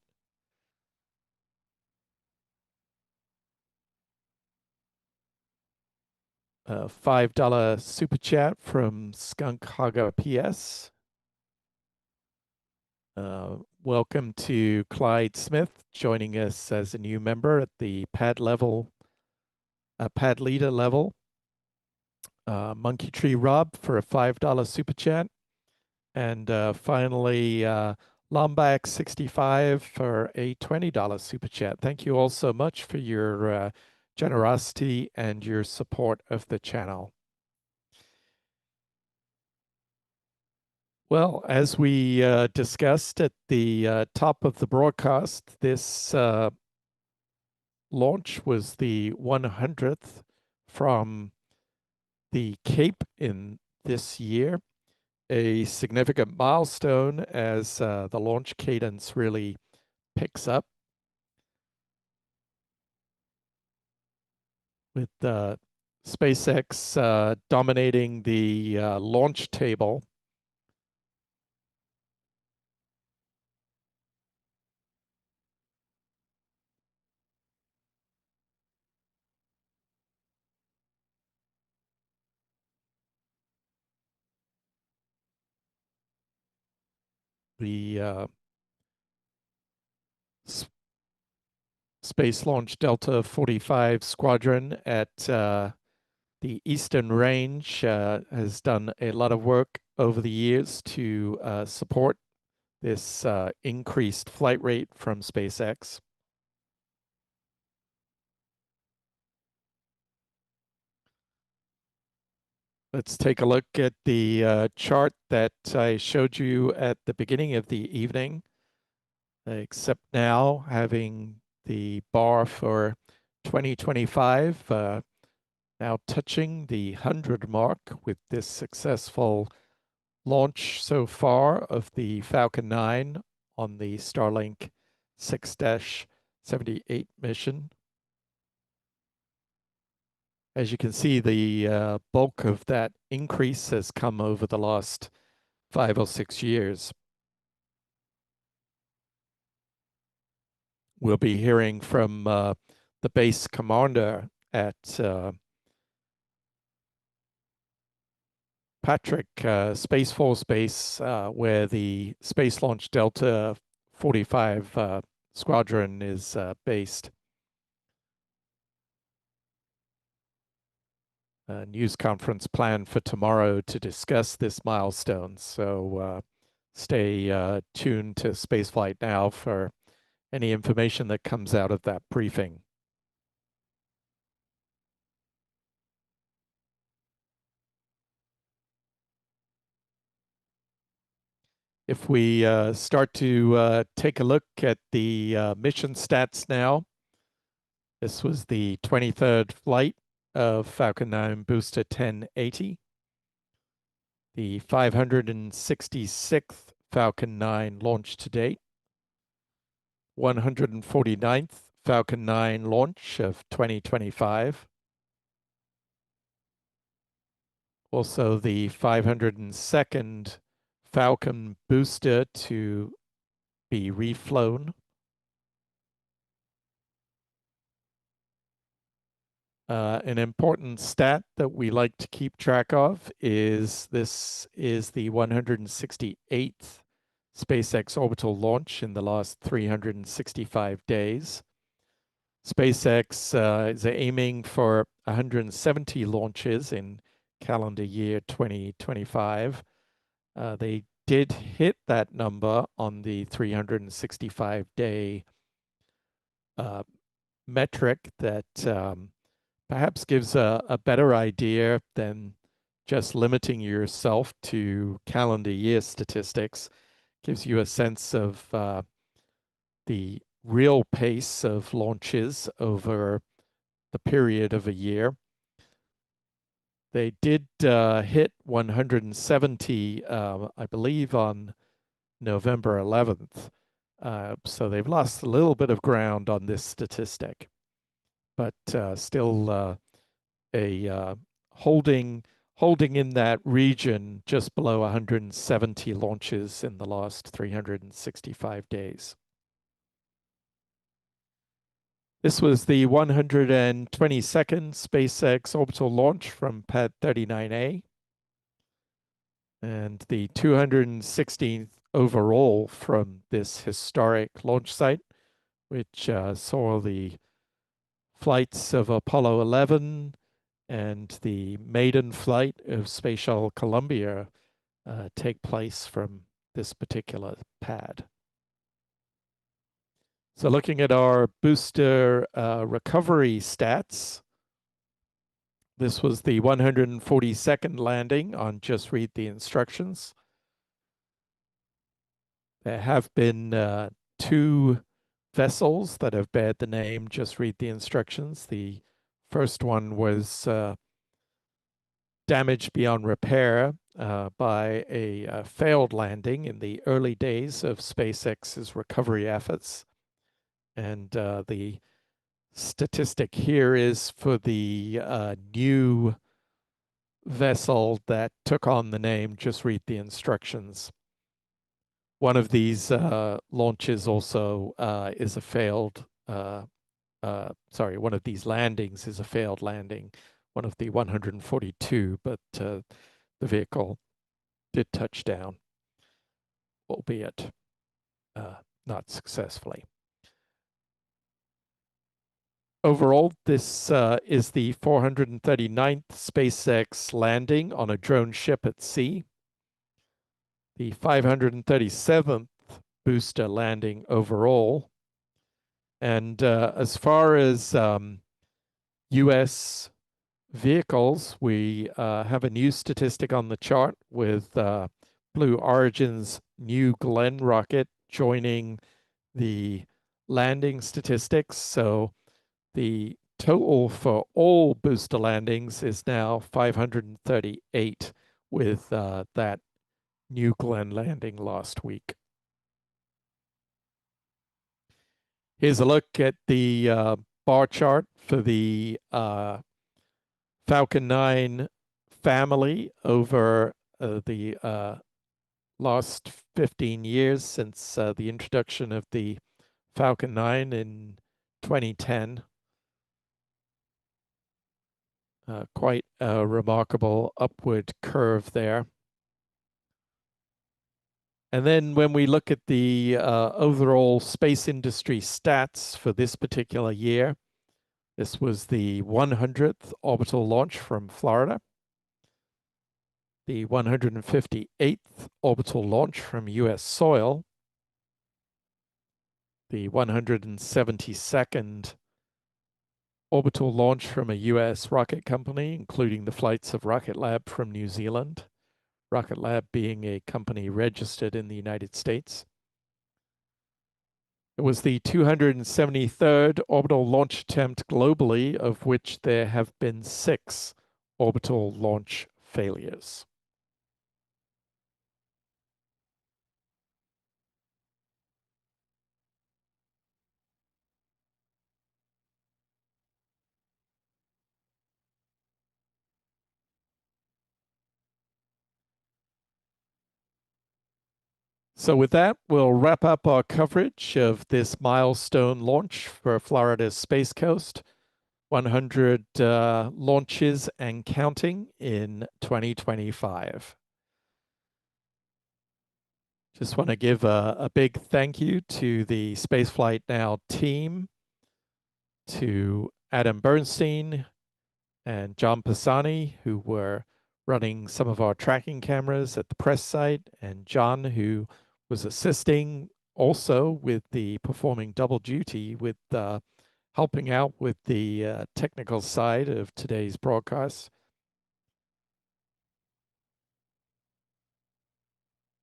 $5 super chat from Skunk Hogger PS. Welcome to Clyde Smith joining us as a new member at the pad level, pad leader level. Monkey Tree Rob for a $5 super chat. And finally, Lombax 65 for a $20 super chat. Thank you all so much for your generosity and your support of the channel. Well, as we discussed at the top of the broadcast, this launch was the 100th from the Cape in this year, a significant milestone as the launch cadence really picks up, with SpaceX dominating the launch table. The Space Launch Delta 45 Squadron at the Eastern Range has done a lot of work over the years to support this increased flight rate from SpaceX. Let's take a look at the chart that I showed you at the beginning of the evening, except now having the bar for 2025 now touching the 100 mark with this successful launch so far of the Falcon 9 on the Starlink 6-78 mission. As you can see, the bulk of that increase has come over the last 5 or 6 years. We'll be hearing from the base commander at Patrick Space Force Base, where the Space Launch Delta 45 Squadron is based. A news conference planned for tomorrow to discuss this milestone. So stay tuned to Spaceflight Now for any information that comes out of that briefing. If we start to take a look at the mission stats now, this was the 23rd flight of Falcon 9 Booster 1080, the 566th Falcon 9 launch to date, 149th Falcon 9 launch of 2025, also the 502nd Falcon booster to be reflown. An important stat that we like to keep track of is this is the 168th SpaceX orbital launch in the last 365 days. SpaceX is aiming for 170 launches in calendar year 2025. They did hit that number on the 365-day metric that perhaps gives a better idea than just limiting yourself to calendar year statistics. Gives you a sense of the real pace of launches over the period of a year. They did hit 170, I believe, on November 11th. So they've lost a little bit of ground on this statistic, but still holding in that region just below 170 launches in the last 365 days. This was the 122nd SpaceX orbital launch from Pad 39A and the 216th overall from this historic launch site, which saw the flights of Apollo 11 and the maiden flight of Space Shuttle Columbia take place from this particular pad. So looking at our booster recovery stats, this was the 142nd landing on Just Read the Instructions. There have been 2 vessels that have bared the name Just Read the Instructions. The first one was damaged beyond repair by a failed landing in the early days of SpaceX's recovery efforts. And the statistic here is for the new vessel that took on the name Just Read the Instructions. One of these launches also is a failed, one of these landings is a failed landing, one of the 142, but the vehicle did touch down, albeit not successfully. Overall, this is the 439th SpaceX landing on a drone ship at sea, the 537th booster landing overall. And as far as US vehicles, we have a new statistic on the chart with Blue Origin's New Glenn rocket joining the landing statistics. So the total for all booster landings is now 538 with that New Glenn landing last week. Here's a look at the bar chart for the Falcon 9 family over the last 15 years since the introduction of the Falcon 9 in 2010. Quite a remarkable upward curve there. And then when we look at the overall space industry stats for this particular year, this was the 100th orbital launch from Florida, the 158th orbital launch from US soil, the 172nd orbital launch from a US rocket company, including the flights of Rocket Lab from New Zealand, Rocket Lab being a company registered in the United States. It was the 273rd orbital launch attempt globally, of which there have been 6 orbital launch failures. So with that, we'll wrap up our coverage of this milestone launch for Florida's Space Coast. 100 launches and counting in 2025. Just want to give a big thank you to the Spaceflight Now team, to Adam Bernstein and John Pisani, who were running some of our tracking cameras at the press site, and John, who was assisting also with the performing double duty with helping out with the technical side of today's broadcast.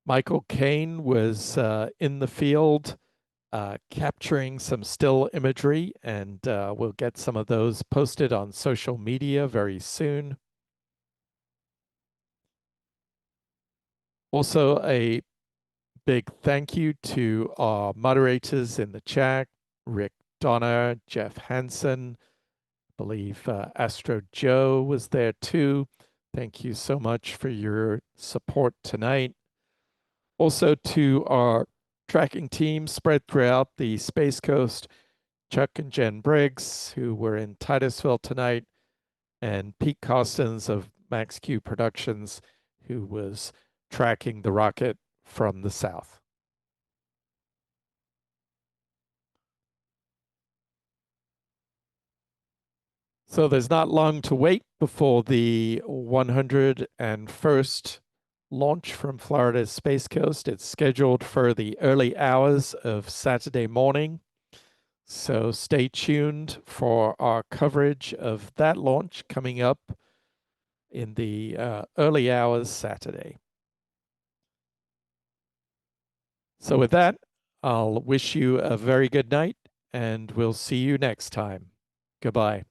Michael Kane was in the field capturing some still imagery, and we'll get some of those posted on social media very soon. Also, a big thank you to our moderators in the chat, Rick Donner, Jeff Hansen, I believe Astro Joe was there too. Thank you so much for your support tonight. Also to our tracking team spread throughout the Space Coast, Chuck and Jen Briggs, who were in Titusville tonight, and Pete Costins of Max Q Productions, who was tracking the rocket from the south. So there's not long to wait before the 101st launch from Florida's Space Coast. It's scheduled for the early hours of Saturday morning. So stay tuned for our coverage of that launch coming up in the early hours Saturday. So with that, I'll wish you a very good night, and we'll see you next time. Goodbye.